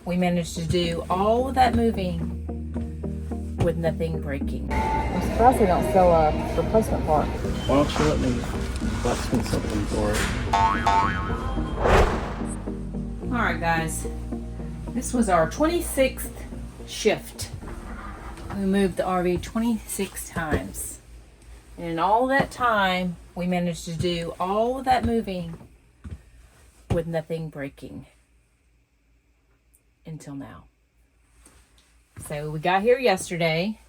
we managed to do all of that moving with nothing breaking. I'm surprised they don't sell a replacement part. Why don't you let me blacksmith something for it? Alright guys, this was our 26th shift. We moved the RV 26 times. And in all that time, we managed to do all of that moving with nothing breaking. Until now. So we got here yesterday.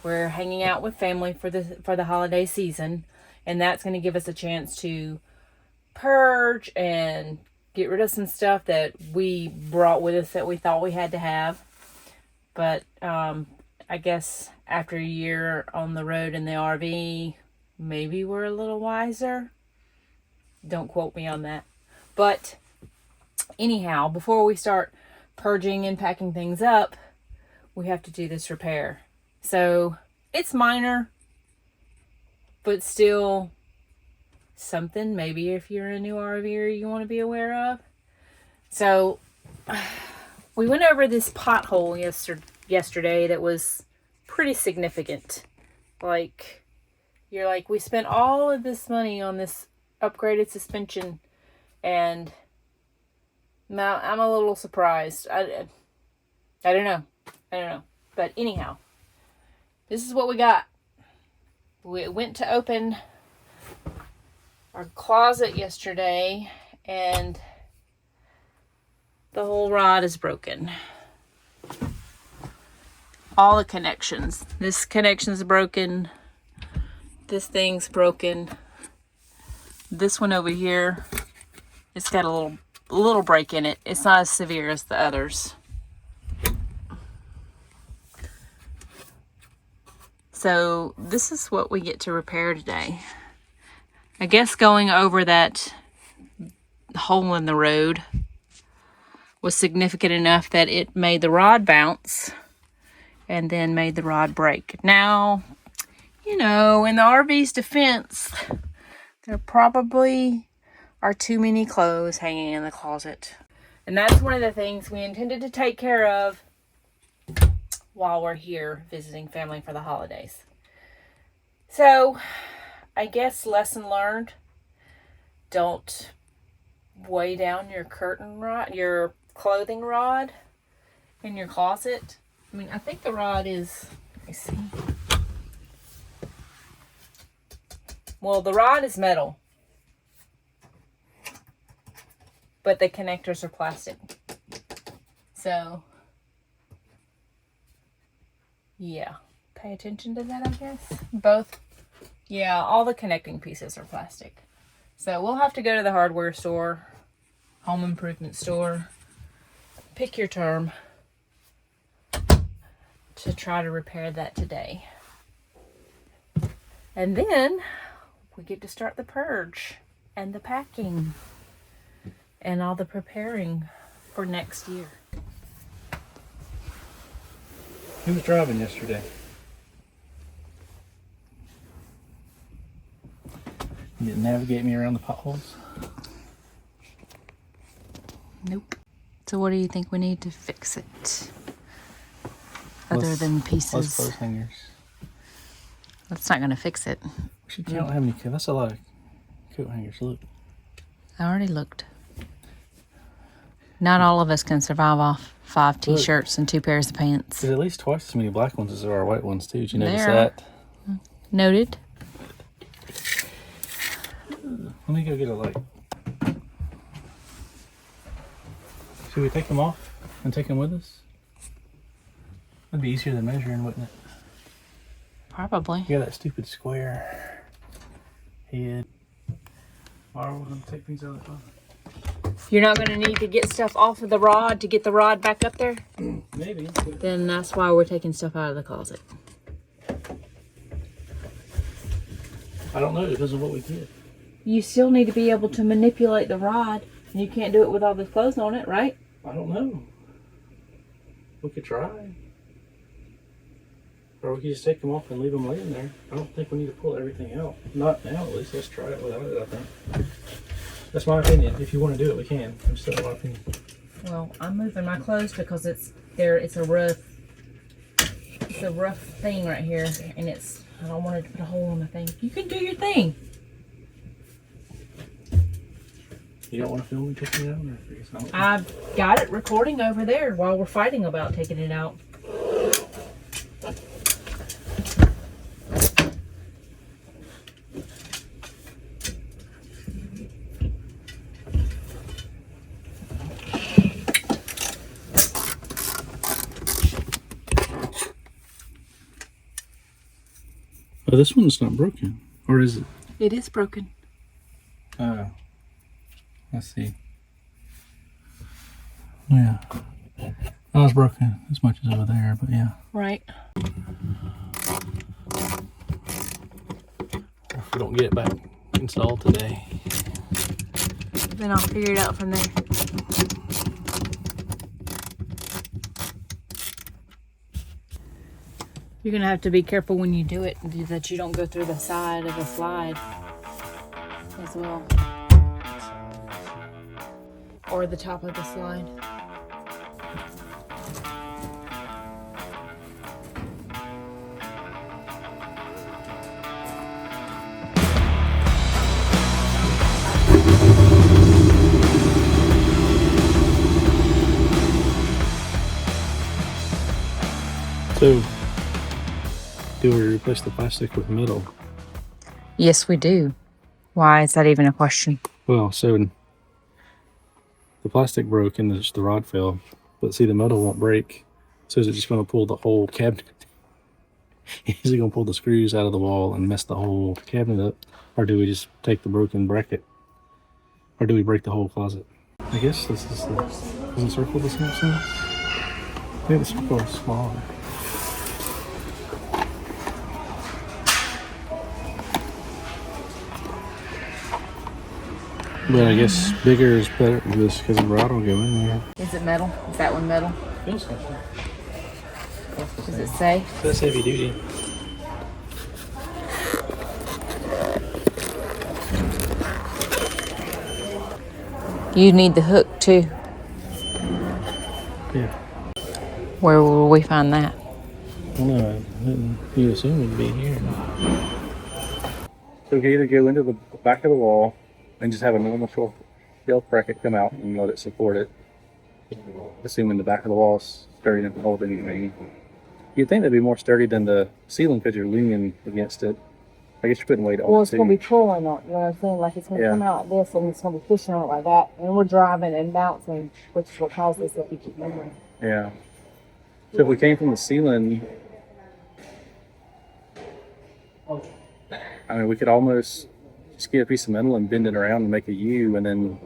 We're hanging out with family for the holiday season. And that's going to give us a chance to purge and get rid of some stuff that we brought with us that we thought we had to have. But I guess after a year on the road in the RV, maybe we're a little wiser. Don't quote me on that. But anyhow, before we start purging and packing things up, we have to do this repair. So it's minor, but still something maybe if you're a new RVer you want to be aware of. So we went over this pothole yesterday that was pretty significant. Like, you're like, we spent all of this money on this upgraded suspension, and now I'm a little surprised. I don't know. But anyhow, this is what we got. We went to open our closet yesterday, and the whole rod is broken. All the connections. This connection's broken. This thing's broken. This one over here, it's got a little break in it. It's not as severe as the others. So this is what we get to repair today. I guess going over that hole in the road was significant enough that it made the rod bounce and then made the rod break. Now, you know, in the RV's defense, there probably are too many clothes hanging in the closet. And that's one of the things we intended to take care of while we're here visiting family for the holidays. So, I guess lesson learned. Don't weigh down your curtain rod, your clothing rod in your closet. I mean, I think the rod is, let me see. Well, the rod is metal, but the connectors are plastic. So, yeah, pay attention to that, I guess. Both, yeah, all the connecting pieces are plastic. So we'll have to go to the hardware store, home improvement store, pick your term, to try to repair that today. And then we get to start the purge and the packing and all the preparing for next year. Who was driving yesterday? You didn't navigate me around the potholes? Nope. So what do you think we need to fix it? Other than pieces. Less clothes hangers. That's not going to fix it. We should count how many coat. That's a lot of coat hangers. Look. I already looked. Not all of us can survive off 5 t-shirts and 2 pairs of pants. There's at least twice as many black ones as there are white ones too. Did you notice There. that? Noted. Let me go get a light. Should we take them off and take them with us? That'd be easier than measuring, wouldn't it? Probably. You got that stupid square head. Why are we going to take things out of the closet? You're not going to need to get stuff off of the rod to get the rod back up there? Maybe. Then that's why we're taking stuff out of the closet. I don't know. It depends on what we get. You still need to be able to manipulate the rod. And you can't do it with all the clothes on it, right? I don't know. We could try. Or we could just take them off and leave them laying there. I don't think we need to pull everything out. Not now, at least. Let's try it without it, I think. That's my opinion. If you want to do it, we can. I'm still my opinion. Well, I'm moving my clothes because it's a rough thing right here, and I don't want it to put a hole in the thing. You can do your thing. You don't want to film me taking it out? Or it's not? I've got it recording over there while we're fighting about taking it out. Oh, this one's not broken. Or is it? It is broken. Oh. Let's see. Yeah. Oh, it's broken as much as over there, but yeah. Right. If we don't get it back installed today. Then I'll figure it out from there. You're gonna have to be careful when you do it that you don't go through the side of the slide as well. Or the top of the slide. So, do we replace the plastic with metal? Yes, we do. Why is that even a question? Well, so the plastic broke and the rod fell, but see, the metal won't break. So is it just going to pull the whole cabinet? Is it going to pull the screws out of the wall and mess the whole cabinet up? Or do we just take the broken bracket? Or do we break the whole closet? I guess this is the circle this makes sense? Yeah, the circle is smaller. But I guess bigger is better just because the rod will go in there. Is it metal? Is that one metal? Feels like that. Does it say? That's heavy duty. You need the hook too. Yeah. Where will we find that? Well, no, I didn't. You assume it'd be here. So we can either go into the back of the wall and just have a normal shelf bracket come out and let it support it. Assuming the back of the wall is sturdy enough to hold anything. You'd think that'd be more sturdy than the ceiling because you're leaning against it. I guess you're putting weight on it. Well, it's going to be pulling on it, you know what I'm saying? Like it's going to come out like this and it's going to be pushing on it like that. And we're driving and bouncing, which is what caused this if you keep moving. Yeah. So if we came from the ceiling, I mean, we could almost just get a piece of metal and bend it around and make a U and then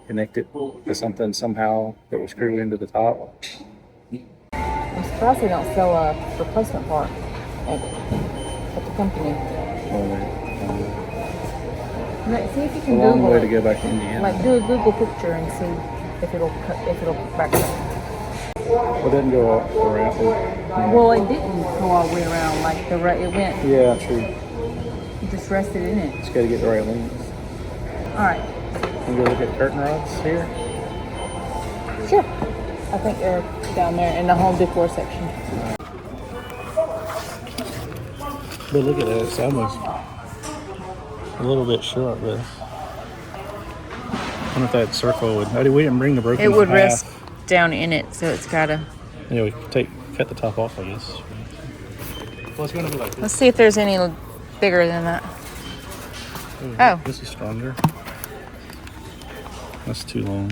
connect it to something somehow that will screw into the top. I'm surprised they don't sell a replacement part at the company. See if you can A long Google way it. to go back to Indiana. Like do a Google picture and see if it'll back up. Well, it doesn't go all around. Well, it didn't go all the way around. Like it went. Yeah, true. You just rested in it. Just got to get the right length. All right. Can we go look at curtain rods here? Sure. I think they're down there in the home decor section. But look at that, it's almost a little bit short, but I wonder if that circle would, we didn't bring the broken It would half. rest down in it, so it's gotta. Yeah, we could cut the top off, I guess. Well, it's gonna be like this. Let's see if there's any bigger than that. Oh. This is stronger. That's too long.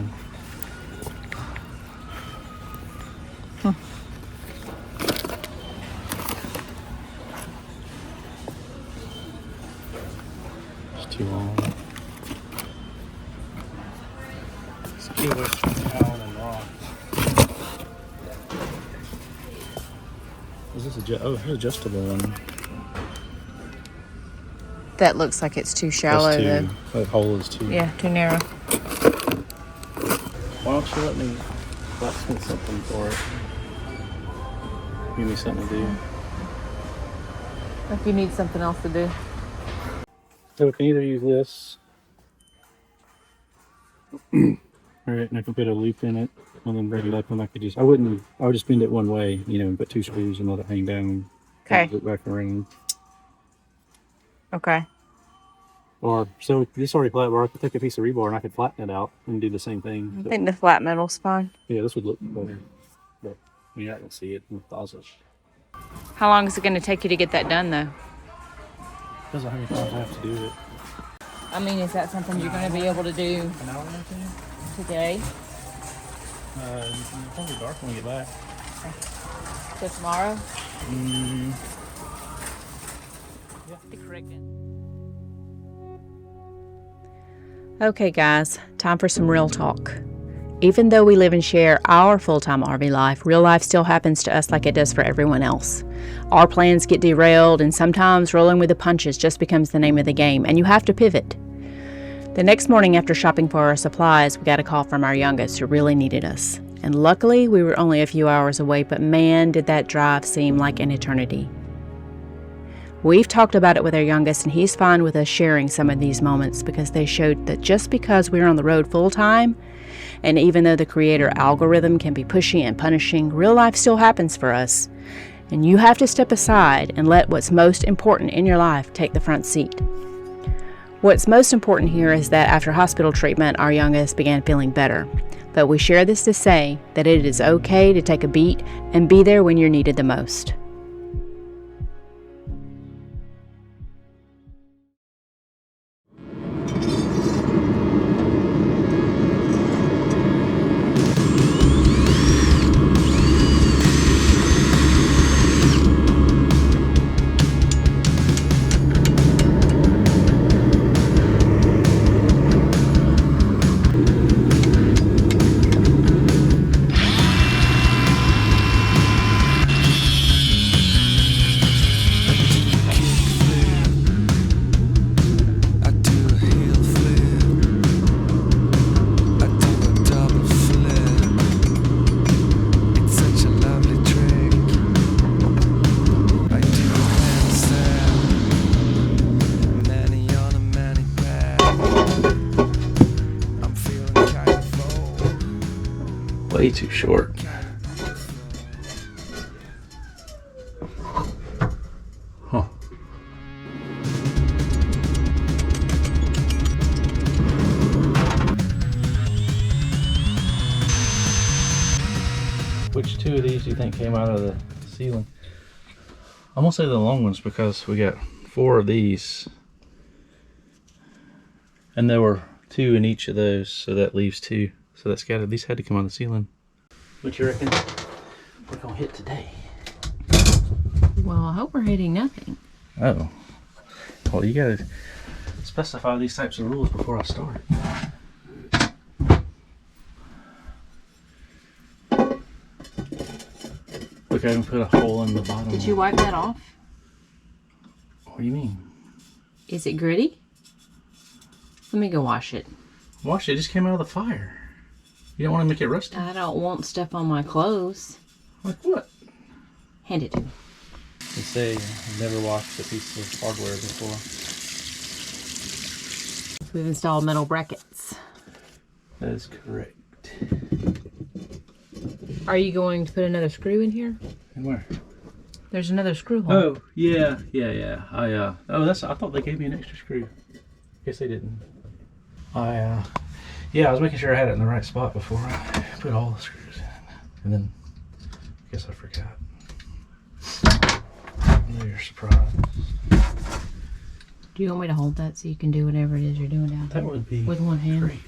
It's too long. Let's get away from Allen and rock. Is this an adjustable one? That looks like it's too shallow, though. That hole is too. Yeah, too narrow. Why don't you let me blacksmith something for it? Give me something to do. If you need something else to do. So we can either use this Right, and I can put a loop in it and then bring it up, and I would just bend it one way, you know, and put 2 screws and let it hang down. Okay. Loop back around. Okay. Or, so this already flat, or I could take a piece of rebar and I could flatten it out and do the same thing. I think the flat metal's fine. Yeah, this would look better. But you're not going to see it in the closet. How long is it going to take you to get that done, though? Depends on how many times I have to do it. I mean, is that something you're going to be able to do An hour or two? today? It's probably dark when we get back. So tomorrow? Okay, guys, time for some real talk. Even though we live and share our full-time RV life, real life still happens to us like it does for everyone else. Our plans get derailed, and sometimes rolling with the punches just becomes the name of the game, and you have to pivot. The next morning after shopping for our supplies, we got a call from our youngest who really needed us. And luckily, we were only a few hours away, but man, did that drive seem like an eternity. We've talked about it with our youngest, and he's fine with us sharing some of these moments because they showed that just because we're on the road full-time, and even though the creator algorithm can be pushy and punishing, real life still happens for us. And you have to step aside and let what's most important in your life take the front seat. What's most important here is that after hospital treatment, our youngest began feeling better. But we share this to say that it is okay to take a beat and be there when you're needed the most. Way too short. Huh. Which 2 of these do you think came out of the ceiling? I'm gonna say the long ones because we got 4 of these. And there were 2 in each of those, so that leaves 2. So that's gotta, these had to come on the ceiling. What you reckon we're gonna hit today? Well, I hope we're hitting nothing. Oh. Well, you gotta specify these types of rules before I start. Look, I even put a hole in the bottom. Did you wipe that off? What do you mean? Is it gritty? Let me go wash it. Wash it, it just came out of the fire. You don't want to make it rusty? I don't want stuff on my clothes. Like what? Hand it to me. They say you've never washed a piece of hardware before. We've installed metal brackets. That is correct. Are you going to put another screw in here? And where? There's another screw hole. Oh, yeah. I thought they gave me an extra screw. Guess they didn't. Yeah, I was making sure I had it in the right spot before I put all the screws in. And then, I guess I forgot. You're surprised. Do you want me to hold that so you can do whatever it is you're doing down there? That would be with one hand. Great.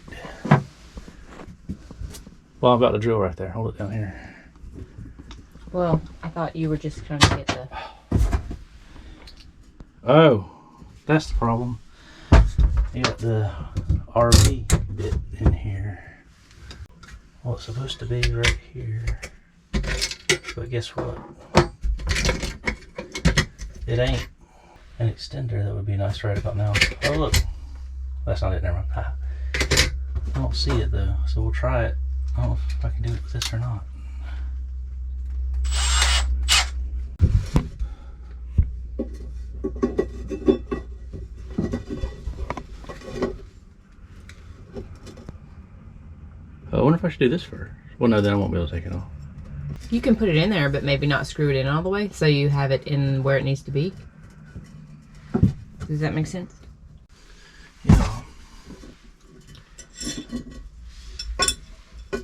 Well, I'm about to drill right there. Hold it down here. Well, I thought you were just trying to get the... Oh, that's the problem. You got the RV bit in here. Well, it's supposed to be right here. But guess what? It ain't. An extender that would be nice right about now. Oh, look. That's not it. Never mind. I don't see it though, so we'll try it. I don't know if I can do it with this or not. I should do this first. Well, no, then I won't be able to take it off. You can put it in there, but maybe not screw it in all the way, so you have it in where it needs to be. Does that make sense? Yeah.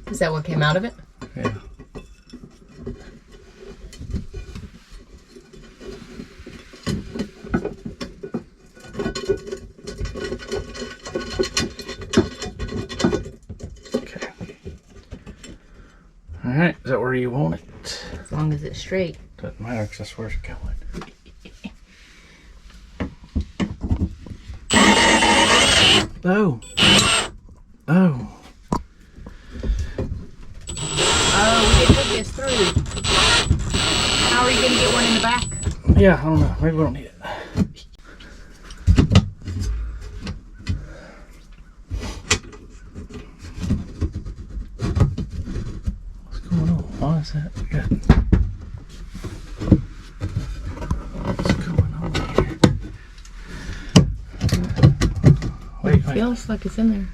Is that what came out of it? Yeah. Okay. All right. Is that where you want it? As long as it's straight. Doesn't matter because that's where it's going. Oh. Oh. Oh, we didn't put this through. How are you going to get one in the back? Yeah, I don't know. Maybe we don't need it. What's going on? Why is that? Good. What's going on here? Wait, It feels like it's in there.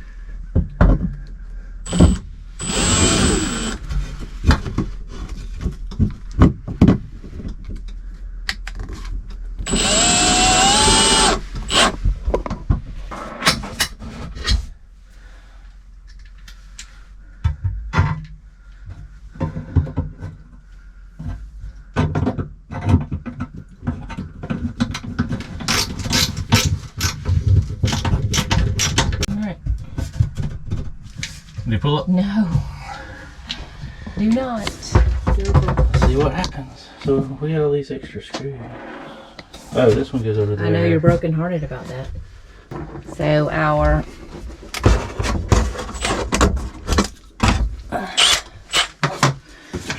Did you pull up? No. Do not. See what happens. So we got all these extra screws. Oh, this one goes over there. I know you're brokenhearted about that. So our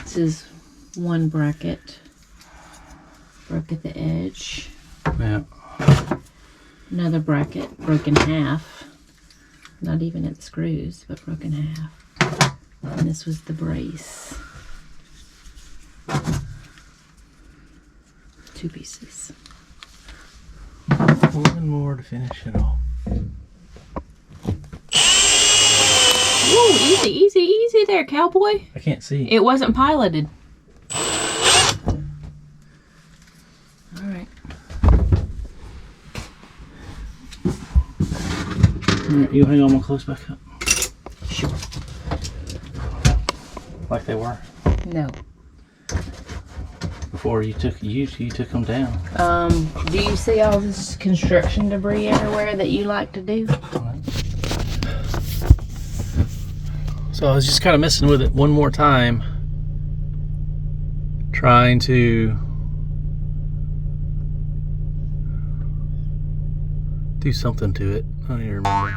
this is one bracket. Broke at the edge. Yeah. Another bracket broke in half. Not even at the screws, but broken in half. And this was the brace. 2 pieces. One more to finish it off. Woo, easy, easy, easy there, cowboy. I can't see. It wasn't piloted. All right. Alright, you hang on, we'll close back up. Sure. Like they were. No. Before you took them down. Do you see all this construction debris everywhere that you like to do? So I was just kind of messing with it one more time. Trying to do something to it. I don't even remember.